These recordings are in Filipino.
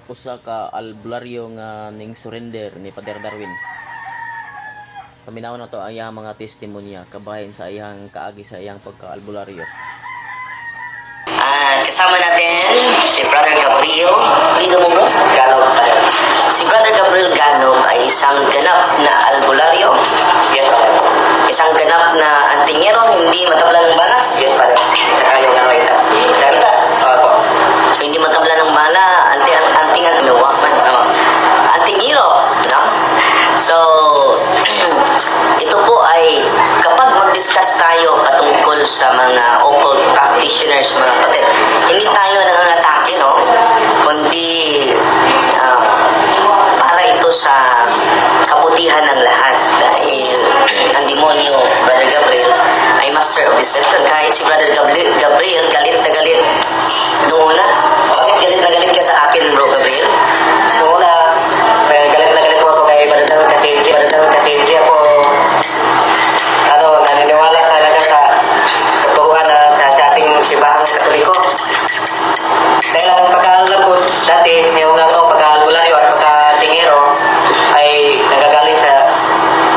usa ka albularyo nga ning surrender ni Pader Darwin. Paminawon na to ang iyang mga testimonya kabahin sa iyang kaagi sa iyang pagka-albularyo. At kasama natin si Brother Gabriel. Lido mo bro? Gano'n pa rin. Si Brother Gabriel Ganom ay isang ganap na albularyo. Yes, pa rin. Isang ganap na antingero, hindi matabla ng bala. Yes, pa rin. Saka yung ano ito. Ita. Opo. So hindi matabla ng bala, antingan nawa man. Antingiro, no? So ito po ay kapag mag-discuss tayo patungkol sa mga occult practitioners, mga kapatid, hindi tayo nangangatake, no? Kundi para ito sa kabutihan ng lahat dahil ang demonyo, Brother Gabriel, ay master of deception. Kahit si Brother Gabriel galit na galit noong una. Bakit galit na galit ka sa akin, bro Gabriel? Noong una, galit na galit po ako kay Brother Darwin kasi hindi ako naniniwala talaga sa katuruan na sa ating simbahang Katoliko. Dahil ang pagkaalam ko dati, yung pagka-albularyo at pagka-tingero ay nagagaling sa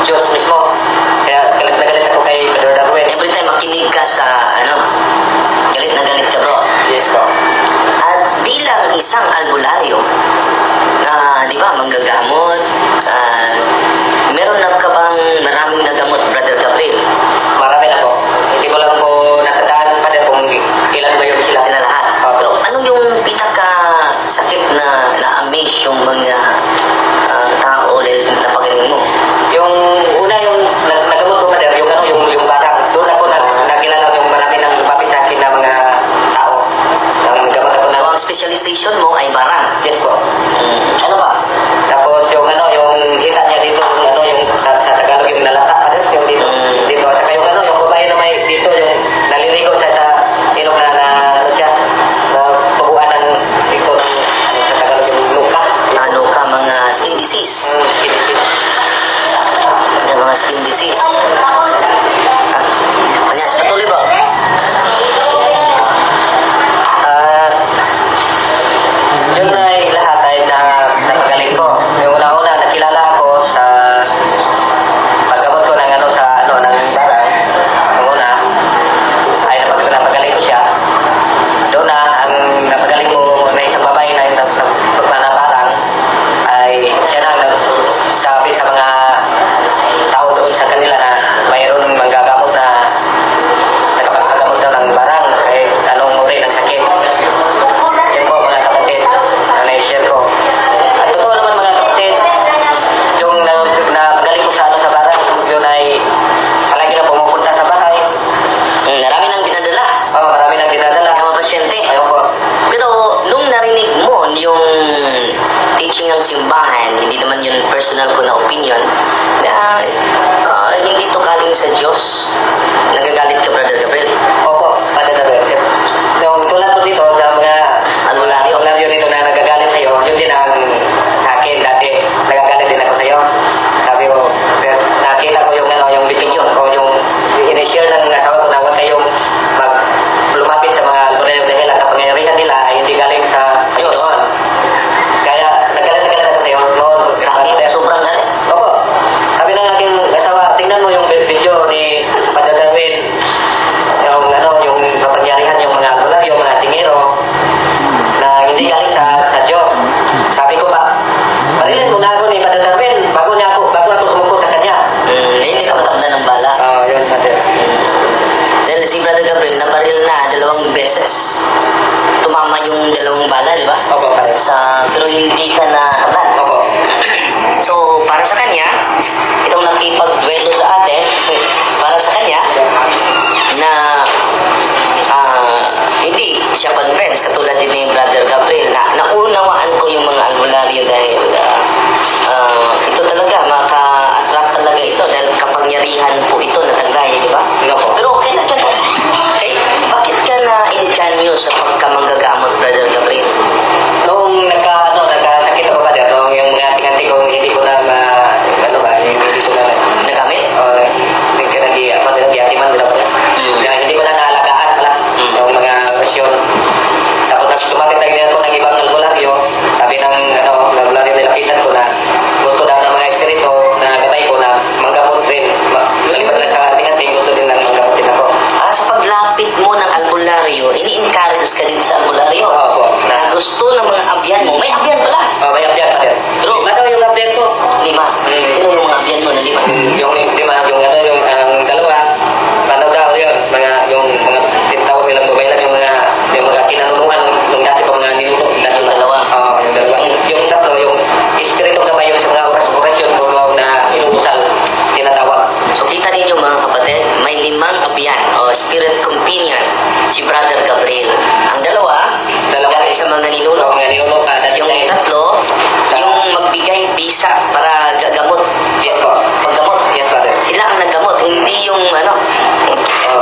Diyos mismo. Kaya galit na galit ako kay Brother Darwin. Every time makinig ka sa galit na galit ka, bro. Yes po. At bilang isang albularyo na, di ba, manggagamot, meron na ka bang maraming nagamot, Brother Gabriel? Marami na po. Hindi ko lang po natandaan pa din kung ilan ba yung sila. Sila lahat. Pero ano yung pinaka-sakit na na-amaze yung mga tao dahil napagaling mo? Yung una yung nagamot ko pa din, yung barang. Doon ako nakilala yung marami ng lumapit sa akin na mga tao. Ang gamot ako So, na. ang specialization mo ay barang. Yes po. Ano ba? Tapos yung yung hita niya dito, yung sa Tagalog yung nalatak pa din, yung dito. Dito. Saka yung yung babae na may dito, yung naliligo siya sa ilong na siya, na tubuan ng dito, sa Tagalog yung luka. Ano ka, mga skin disease? Skin disease. Ano mga skin disease? Anyas, patuloy bro. At yun ay lahat ay napagaling ko. Yung una-una, nakilala ako sa paggamot ko ng sa ng barang. Yung una ay napagaling ko siya. Doon na, ang napagaling ko na isang babae na barang ay siya na nagsabi sa mga tao doon sa kanila na mayroon manggagamot na nakapagpagamot daw ng barang kahit anong uri ng sakit. Yan po mga kapatid na na-share ko. At totoo naman mga kapatid, yung napagaling ko sa barang, yun ay palagi na pumupunta sa bahay. Marami nang dinadala. Marami nang dinadala. Yung mga pasyente. Ayun po. Pero nung narinig mo yung teaching ng simbahan, hindi naman yun personal ko na opinion, na hindi to galing sa Diyos. Nagagalit ka, Brother Gabriel? Opo, Father Darwin. Yung tulad po dito sa mga albularyo nito na nagagalit sa'yo, yun din ang sa akin dati. Nagagalit din ako sa'yo. Sabi mo, nakita ko yung video ko, yung in-share ng asawa ko na huwag kayong lumapit sa mga albularyo dahil ang kapangyarihan nila ay hindi galing sa Diyos. Panginoon. Kaya nagalit ako sa'yo. Grabe, sobrang galit. Opo. Sabi ng aking asawa, tingnan mo yung video ni Father Darwin. Yung kapangyarihan, yung mga albularyo, yung mga tingero na hindi galing sa Diyos. Sabi ko pa, parilin mo na ako ni Father Darwin bago ako sumuko sa kanya. Hindi ka matabla ng bala. Yun, Father. Dahil si Brother Gabriel nabaril na 2 beses. Tumama yung 2 bala, di ba? Opo, pare. Pero hindi ka na tablan. Opo. So, para sa kanya, itong nakipagduelo sa atin, para sa kanya, na hindi siya convinced, katulad din ni Brother Gabriel, na naunawaan ko yung mga albularyo dahil ito talaga, maka-attract talaga ito dahil kapangyarihan po ito na taglaya, di ba? Opo. Pero bakit ka na-inganyo sa pagkamanggagamot, Brother Gabriel? Noong nagkasakit ako pa noong yung mga tingante ko, hindi ko na hindi ko na Nagamit? nag-iatiman nila po. Hindi ko na naalagaan pala yung mga pasyon. Tapos lumapit na ako ng ibang albularyo. Oh, may abyan pa rin. Bro. Lima daw yung abyan ko. 5. Sino yung mga abyan mo na 5? Yung lima, yung ano, yung ang dalawa, ano daw yun, yung mga tintawag nilang babaylan, yung mga kinanunuan nung dati pa mga niluto. Yung dalawa. Oo, yung dalawa. Yung tatlo, yung espiritu na yung sa mga oras-orasyon kung na inuusal, tinatawag. So kita ninyo mga kapatid, may 5 abyan o spirit companion si Brother Gabriel. Ang dalawa, galing sa mga ninuno. Mga niluto pa. Yung tatlo, yung magbigay bisa para gagamot. Yes po. Paggamot. Yes, Father. Sila ang naggamot, hindi yung ano.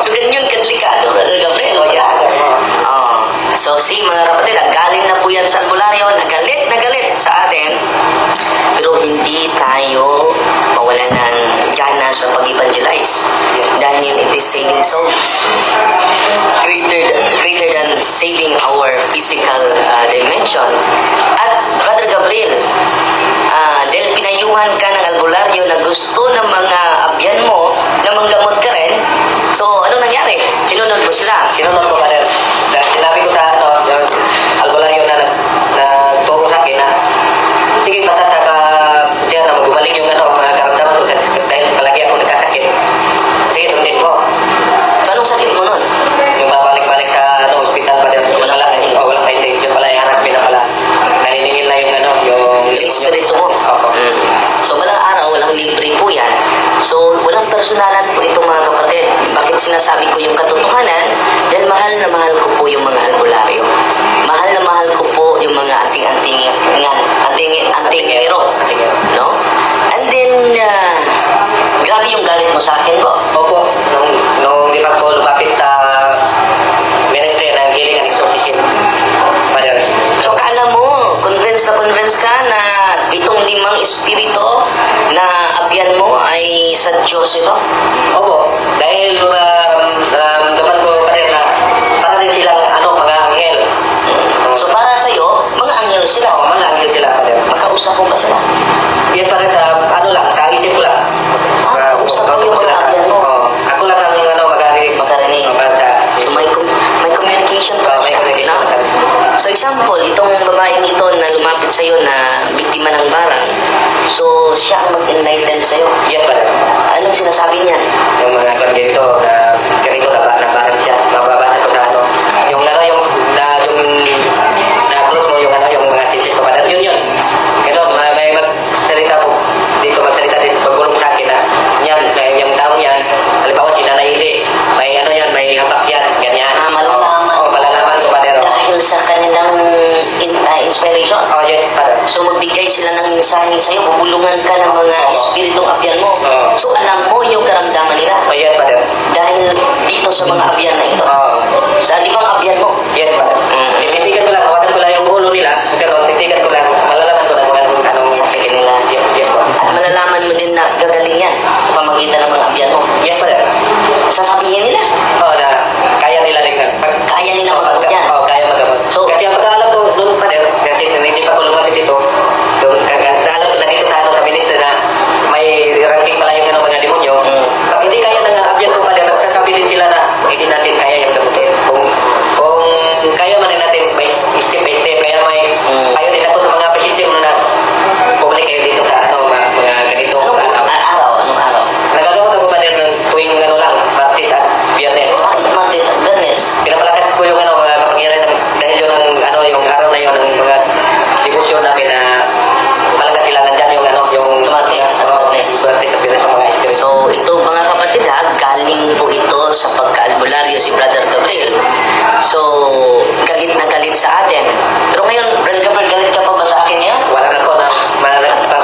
So ganyan kadelikado, Brother Gabriel. Oh, yes, Father. Oh. So si mga kapatid, galing na po yan sa albularyo, nagalit na galit sa atin. Pero hindi tayo mawalan ng gana sa pag-evangelize. Dahil it is saving souls. Greater than saving our physical dimension. At Brother Gabriel, dahil pinayuhan ka ng albularyo na gusto ng mga abyan mo na manggamot ka rin, so ano nangyari? Sinunod mo sila. Sinunod ko pa rin. Dahil sinabi ko sa yung albularyo na nagturo sa akin na sige, basta sa kabutihan na gumaling yung mga karamdaman ko dahil palagi ako nagkasakit. Sige, sundin ko. So, anong sakit mo nun? Yung babalik-balik sa ospital pa rin. Walang findings. Walang findings. Yun pala yung harassment na pala. Naniningil na yung Yung espiritu mo. Opo. So, balang araw, walang libre po yan. So, walang personalan po ito mga kapatid. Bakit sinasabi ko yung katotohanan? Dahil mahal na mahal ko po yung mga albularyo. Mahal na mahal ko po yung mga antingero. No? And then, grabe yung galit mo sa akin po. Opo. Nung di pa ko lumapit sa ministry ng healing and exorcism. Father. So, kala mo, convinced ka na itong 5 espiritu na abyan mo ay sa Diyos ito? Opo. Dahil naramdaman ko pa rin na para din silang mga anghel. So, para sa'yo, mga anghel sila. Oo, mga anghel sila. Father. Makausap mo ba sila? Yes, para sa sa isip ko lang. Usap mo yung mga abyan mo. Oo. Ako lang ang Makarinig. So, may communication pa May siya. communication No? pa. So, example, itong babaeng ito na lumapit sa'yo na biktima ng barang. So, siya ang mag-enlighten sa'yo. Yes, Father. Anong sinasabi niya? Yung mga ganito na parang siya. Mababasa ko sa yung na-close mo yung mga senses ko. Father. Yun. Ganun, may magsalita po dito, magsalita dito, pagbulong sa akin na yung taong yan, halimbawa si Nanay Ili, may hapak yan, ganyan. Malalaman. Malalaman ko, Father. Dahil sa kanilang inspiration. Oh, yes, Father. So, magbigay sila ng mensahe sa'yo, bubulungan ka ng mga espiritong abyan mo. So, alam mo yung karamdaman nila. Oh, yes, Father. Dahil dito sa mga abyan na ito. Oh, Sa 5 abyan mo. yes, Father. Titigan ko lang, hawakan ko lang yung ulo nila, titigan ko lang, malalaman ko lang kung anong sakit nila. Yes, po. At malalaman mo din na gagaling yan sa pamagitan ng mga abyan mo. Yes, Father. Sasabihin nila, Oo, na kaya nila din. kaya nila magamot yan. Oo, kaya magamot. So, Kasi ang pagkaalam ko doon, Father, kasi hindi pa ko lumapit dito, alam ko na dito sa ministry na may ranking pala yung mga demonyo. Pag hindi kaya ng abyan ko, Father, nagsasabi din sila na hindi natin kaya yung gamutin. Kung kaya man din natin step by step, kaya may payo din ako sa mga pasyente mo na bumalik kayo dito sa mga ganitong Anong araw? Nagagamot ako, Father, ng tuwing lang, Martes at Biyernes. Bakit Martes at Bernes? Pinapalakas ko yung mga kapangyarihan dahil yun yung araw na yun ng mga debosyon namin na malakas sila nandyan yung Sa Martes at Biyernes. Martes at Biyernes sa mga espiritu. So, ito mga kapatid ha, galing po ito sa pagka-albularyo si Brother Gabriel. So, galit na galit sa atin. Pero ngayon, Brother Gabriel, galit ka pa ba sa akin ngayon? Wala ako na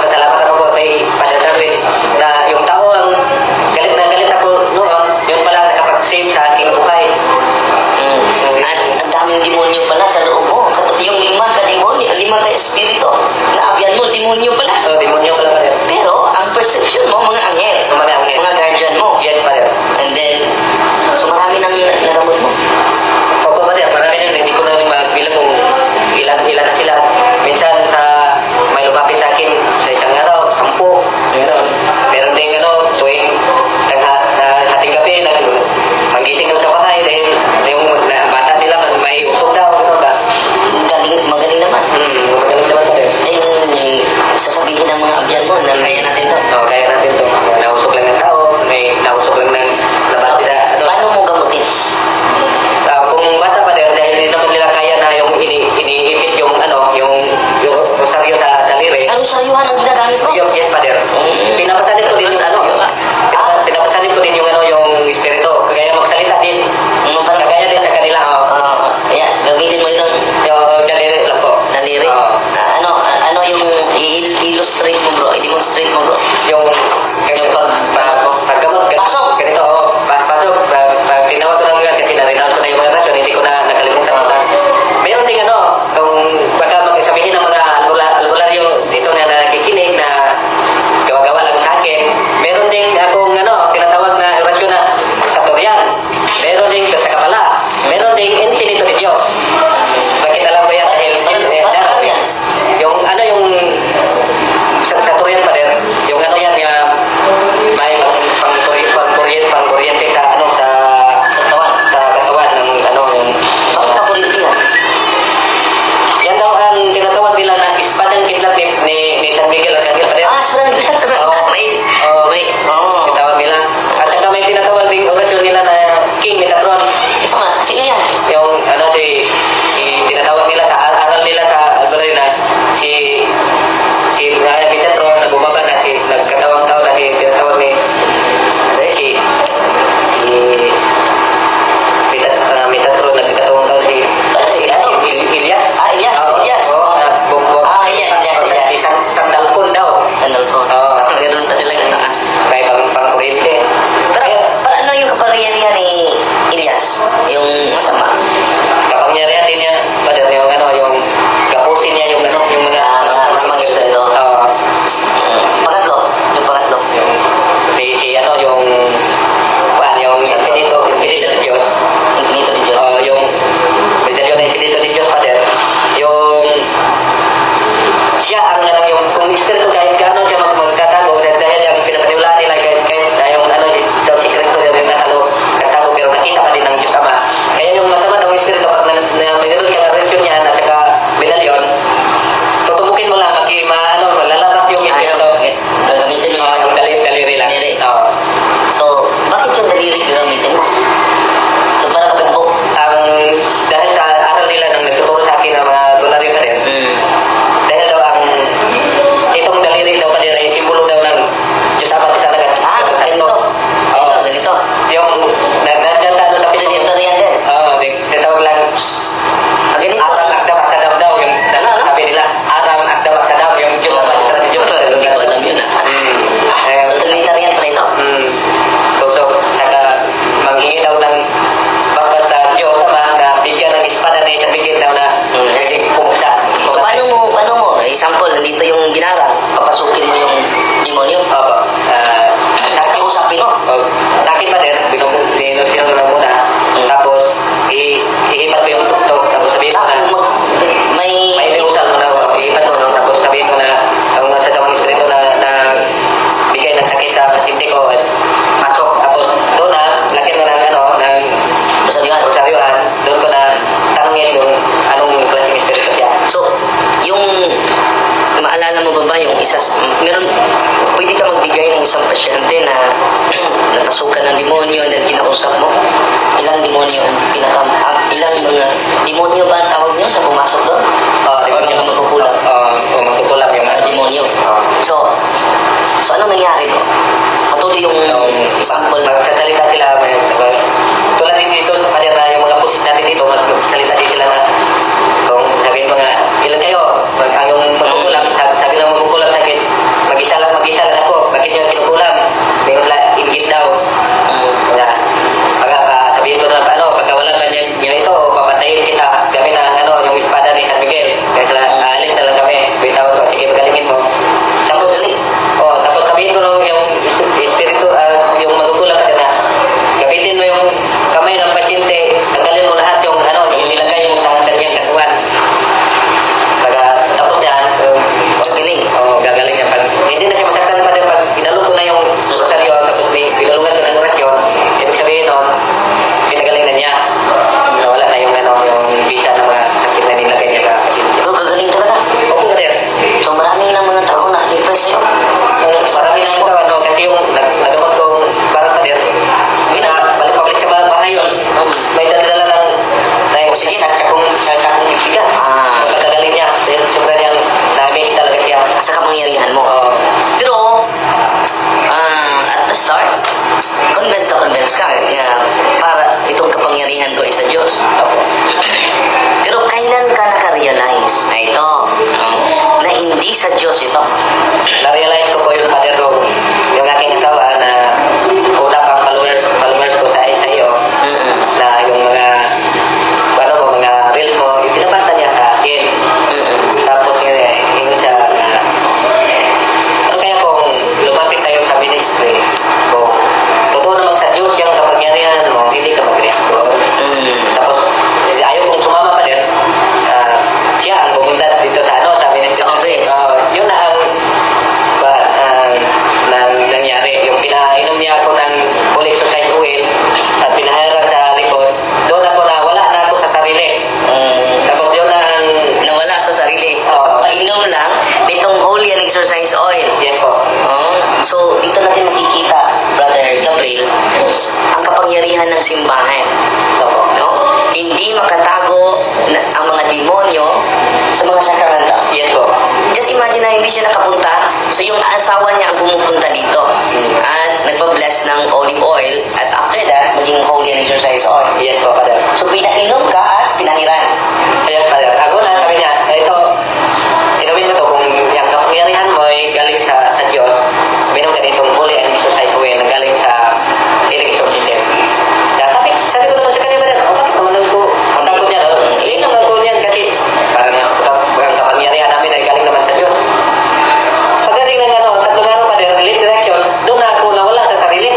pasalamat ako kay Father Darwin na yung tao ang galit na galit ako noon, yun pala nakapag-save sa aking buhay. At ang daming demonyo pala sa loob mo. Yung 5 ka-demonyo, 5 ka-espiritu na abyan mo, demonyo pala. So, demonyo pala, Father. Pero, ang perception mo, mga anghel. Mga anghel. Mga guardian mo. Yes, Father. And then, so marami nang nagamot mo. Opo, Father, marami na hindi ko na magbilang kung ilan na sila. Minsan may lumapit sa akin sa isang araw, 10. Gano'n. Meron din tuwing hating gabi, magising daw sa bahay dahil yung bata nila may usok daw, gano'n ba? Magaling naman. Magaling naman, Father. dayuhan ang ginagamit mo? Yes, Father. Pinapasanib ko din yung ano. Pinapasanib ko din yung ano, yung espiritu. Kagaya magsalita din. Kagaya din sa kanila. Ayan, gamitin mo itong Yung daliri lang po. daliri. Ano yung i-illustrate mo bro? I-demonstrate mo bro? Yung paggamot. Pasok! Ganito, pasok. Pag tinawag ko ng kasi narinounce ko na yung mga rasyon, hindi ko na nakalimutan ko na. Meron ding ano, kung baka magsabihin ng mga albularyo dito na nakikinig na gawa-gawa lang sa akin, meron ding akong ano, tinatawag na orasyon na Satorian. Meron ding Katakapala. Meron ding Infinito de Dios. Bakit alam ko yan? Dahil yung ano yung Satorian pa din, yung ano yan, may pang-kuryente sa ano sa katawan ng ano yung Bakit ka kurinti yan? yan daw ang tinatawag nila na espadang kidlat ni San Miguel Arcangel pa din. Sebenarnya Tinatawag nila. At saka may tinatawag ding orasyon nila na King Metatron. Sama, sino yan? Yung ano si tinatawag nila sa aral nila sa albularyo na si Metatron na bumaba na nagkatawang tao na tinatawag ni Metatron nagkatawang tao si Elias. Elias. Elias. Elias. Si Sandalpon daw. Sandal phone. Meron pa sila ganun May pang-kuryente. Pero, ano yung kapangyarihan ni Elias? Yung masama? Kapangyarihan din niya, Father, yung ano, yung gapusin niya yung ano, yung mga masamang espiritu. Pangatlo. Yung pangatlo. yung yung Infinito de Dios. Infinito de Dios. Yung medalyon na Infinito de Dios, Father. Yung siya ang ano, yung kung espiritu kahit gaano siya magtatago dahil yung pinapaniwalaan nila kahit yung ano si Kristo yung nasa loob nagtago pero nakita pa din ng Diyos Ama. Kaya yung masama daw espiritu pag mayroon kang arresyon niyan at saka medalyon, tutumukin mo lang lalabas yung espiritu. Gagamitin mo Yung daliri lang. Daliri. Oo. So, bakit yung daliri gagamitin mo? So, para magagbo. Dahil sa aral nila nang nagtuturo sa akin ng mga albularyo pa rin, dahil daw itong daliri daw pa rin ay simbolo daw ng Diyos Ama sa Dagat. Ganito. Yung nandyan sa ano sa Ganito yan din. tinatawag lang Ganito. Arang Akdabak sa Dam daw yung sabi nila Arang Akdabak sa Dam yung Diyos Ama sa Diyos. Hindi ko alam yun So, Trinitarian pala ito. Tusok saka manghingi daw ng basbas sa Diyos Ama na bigyan ng espada ni San Miguel daw na pumuksa. So, paano mo? Example, nandito yung ginarang, papasukin mo yung demonyo. Opo. Kausapin mo. Sa akin pa din, sinunod na muna. Tapos, ihipat ko yung tuktok. Tapos sabihin ko na, may usal mo na, ihipat mo, no? Tapos sabihin ko na, ang sasamang espiritu na bigay ng sakit sa pasyente ko, pasok. Tapos, doon na, laki mo ng rosaryuhan, doon ko na tanungin kung anong klaseng espiritu siya. So, yung maalala mo ba yung pwede ka magbigay ng isang pasyente na napasukan ng demonyo and then kinausap mo? Ilang demonyo ilang mga demonyo ba ang tawag niyo sa pumasok doon? Or mga magkukulam? Magkukulam yung Demonyo. So anong nangyari mo? Patuloy yung example. Magsasalita sila, tulad din dito sa kanila, yung mga pusit natin dito, magsasalita din sila na kung sabihin mo nga, ilan kayo? Yung magkukulam, sabi lang magkukulam sa akin, mag-isa lang ako, bakit nyo kinukulam? Mayroon sila, ingit daw. Sabihin ko na, pagka wala man yun ito, papatayin kita, gamit ang yung espada ni San Miguel. Kaya sila, aalis na lang kami, bitawan ko, sige, magalingin mo. Tapos sabihin ko nung yung espiritu, yung magkukulam ka na, gamitin mo yung kamay ng pasyente, tanggalin mo lahat yung nilagay mo sa kanyang katawan. Tapos yan, gagaling niya. Hindi na siya masaktan pa din pag inalo ko na yung rosaryo, tapos pinulungan ko ng orasyon, ibig sabihin pinagaling na niya. Nawala na yung visa ng mga sakit na nilagay niya sa pasyente. Pero gagaling talaga. Opo, Pader. So maraming lang mga tao na impress sa'yo. Marami na yung kasi yung nagamot kong parang Pader, balik-pabalik sa bahay yun. May dala-dala ng sakong bigas. Pagkagaling niya, sobra niyang na-amaze talaga siya. Sa kapangyarihan Diyos. Pero kailan ka naka-realize na ito, na hindi sa Diyos ito? Na-realize ko po yung Father Rob, yung aking asawa na una pang followers ko sa iyo, Mm-mm. na yung mga ano mo, mga reels mo, yung pinabasa niya sa akin. Mm-mm. Tapos yun siya na ano kaya kung lumapit tayo sa ministry, kung totoo namang sa Diyos yung kapangyarihan mo, hindi ka mag-react. Mm. Tapos ayaw kong sumama pa din. Siya ang pumunta dito sa ano, sa ministry. Sa office. Yun na ang nangyari. Yung pinainom niya ako ng full exercise oil at pinaharap sa likod, doon ako na wala na ako sa sarili. Tapos yun na ang Nawala sa sarili. Sa Oo. pagpainom lang nitong holy and exercise oil. yes po. So, dito natin makikita, Brother Gabriel, ang kapangyarihan ng simbahan. Opo. No? Hindi makatago ang mga demonyo sa mga sakramentals. Yes po. Just imagine na hindi siya nakapunta. So, yung asawa niya ang pumupunta dito. At nagpa-bless ng olive oil. At after that, maging holy and exercise oil. Yes po, Father. So, pinainom ka at pinahiran. Yes, Father. Ako na sabi niya, ito, inumin mo to kung yung kapangyarihan mo ay galing sa Diyos, minom ka ditong holy and exercise oil na galing sa healing exorcism. Kaya sabi ko naman sa kanya, Father, bakit naman ko, matapos niya, no? Inom lang ko niyan kasi para naman sa ang kapangyarihan namin ay galing naman sa Diyos. Pagdating ng ano, tatlong araw, Father, late reaction, doon na ako nawala sa sarili.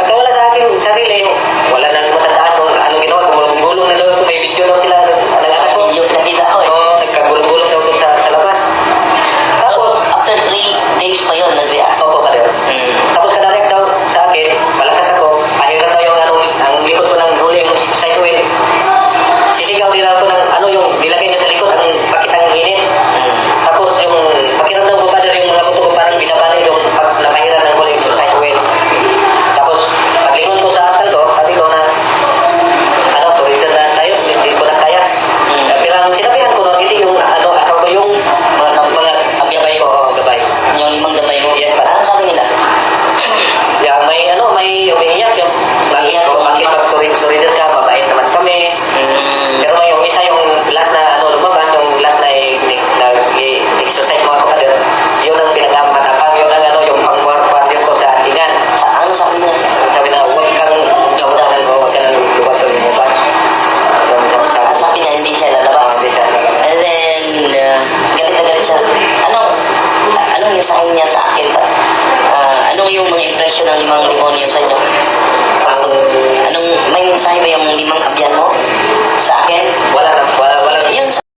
Pagka wala sa akin sarili, wala na matandaan kung anong ginawa, gulong-gulong na daw ako, may video daw sila, ng anak ko. Yung pinakita ko eh. Oo, nagkagulong-gulong daw doon sa labas. Tapos, So, after 3 days pa yun, nag-react. opo, Father. Mm. Tapos kadarek daw sa akin, malakas ako, pahiran daw yung ang likod ko ng huli, ang size oil. Sisigaw din ako ng ano yung nilagay niya sa likod, ang pakitang init. Tapos yung pakiramdam ko, Father, yung mga buto ko parang binabalik yung pag napahiran ng huli, yung size oil. Tapos, paglingon ko sa akal ko, sabi ko na, ano, sorry na tayo, hindi ko na kaya. Pero ang sinabihan ko nun, hindi yung ano, asaw ko yung mga gabay ko, gabay. Yung 5 gabay mo. Yes, pa. Ano sabi nila? Yung may ano, may umiiyak yung Umiiyak, bakit pag surider ka, mabait naman kami. Pero may umisa yung last na ano lumabas, yung last na exercise mga kapatid. Yun ang pinakamatapang, yun ang ano, yung pang-warfare ko sa atingan. Ano sabi niya? Sabi na, huwag kang gawdahan mo, huwag ka nang luwag kang lumabas. Sabi niya, hindi siya lalabas. Hindi siya lalabas. And then, galit na galit siya. Anong mensahe niya sa akin pa? Anong yung mga impression ng 5 demonyo sa inyo? May mensahe ba yung 5 abyan mo sa akin? Wala na, wala. Yung